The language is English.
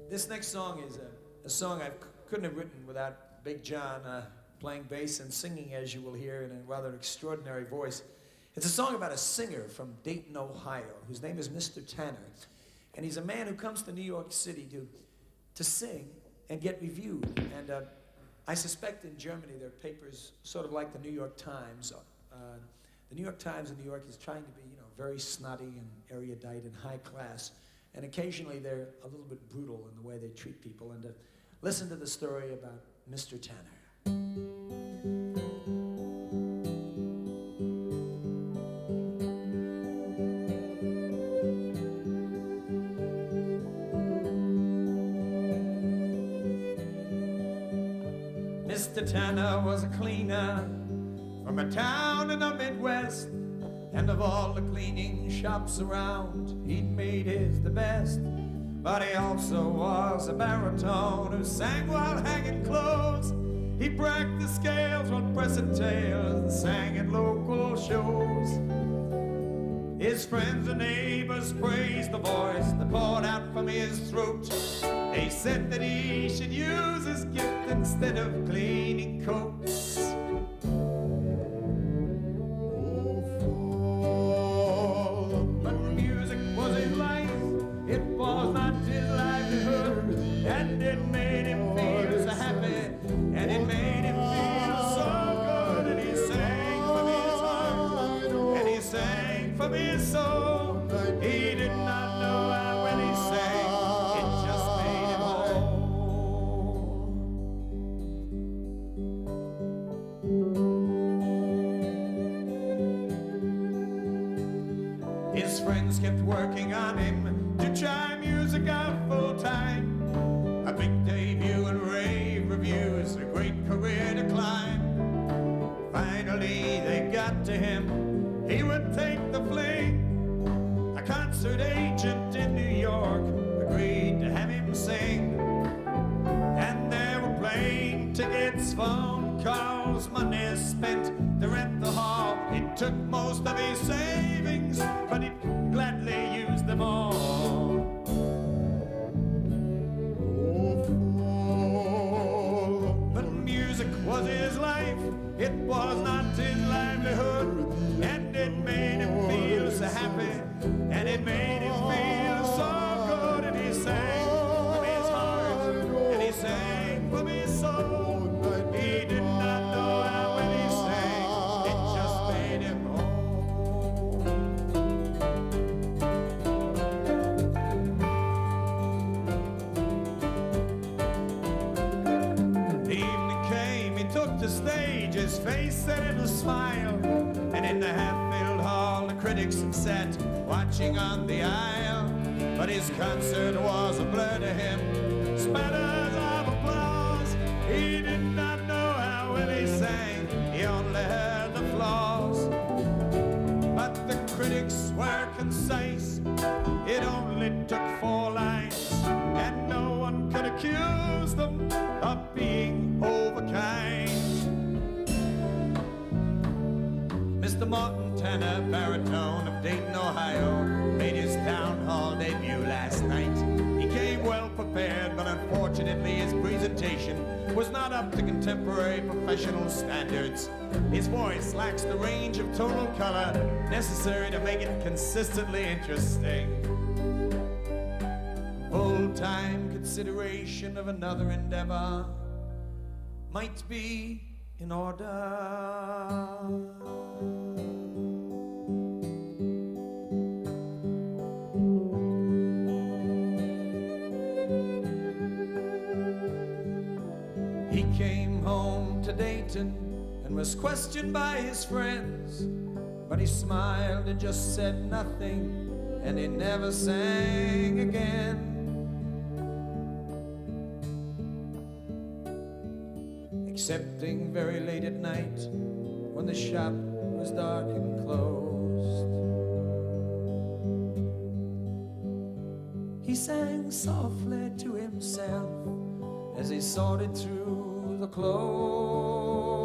This next song is a song I couldn't have written without Big John playing bass and singing, as you will hear, in a rather extraordinary voice. It's a song about a singer from Dayton, Ohio, whose name is Mr. Tanner. And he's a man who comes to New York City to sing and get reviewed. And I suspect in Germany there are papers sort of like the New York Times. The New York Times in New York is trying to be, very snotty and erudite and high class. And occasionally they're a little bit brutal in the way they treat people. And listen to the story about Mr. Tanner. Mr. Tanner was a cleaner from a town in the Midwest. And of all the cleaning shops around, he'd made his the best. But he also was a baritone who sang while hanging clothes. He bragged the scales while pressing tails and sang at local shows. His friends and neighbors praised the voice that poured out from his throat. They said that he should use his gift instead of cleaning coats. And it made him feel so happy, and it made him feel so good. And he sang from his heart, and he sang from his soul. He did not know how when he sang, it just made him whole. His friends kept working on him to try music out full time. A big debut and rave reviews, a great career to climb. Finally they got to him, he would take the fling. A concert agent in New York agreed to have him sing. And there were plane tickets, phone calls, money spent to rent the hall. It took most of his savings, but he'd gladly use them all. Was his life, it was not his livelihood. And it made him feel so happy, and it made him feel so good. And he sang from his heart, and he sang from his soul. He did not know how when he sang, it just made him the stage, his face set in a smile, and in the half-filled hall the critics sat watching on the aisle. But his concert was a blur to him, spatters of applause. He did not know how well he sang, he only heard the flaws. But the critics were concise, it only took 4 lines, and no one could accuse them of being overkind. Mr. Martin Tanner, baritone of Dayton, Ohio, made his town hall debut last night. He came well prepared, but unfortunately his presentation was not up to contemporary professional standards. His voice lacks the range of tonal color necessary to make it consistently interesting. Full-time consideration of another endeavor might be in order. He came home to Dayton and was questioned by his friends, but he smiled and just said nothing, and he never sang again. Excepting very late at night when the shop was dark and closed. He sang softly to himself as he sorted through the clothes.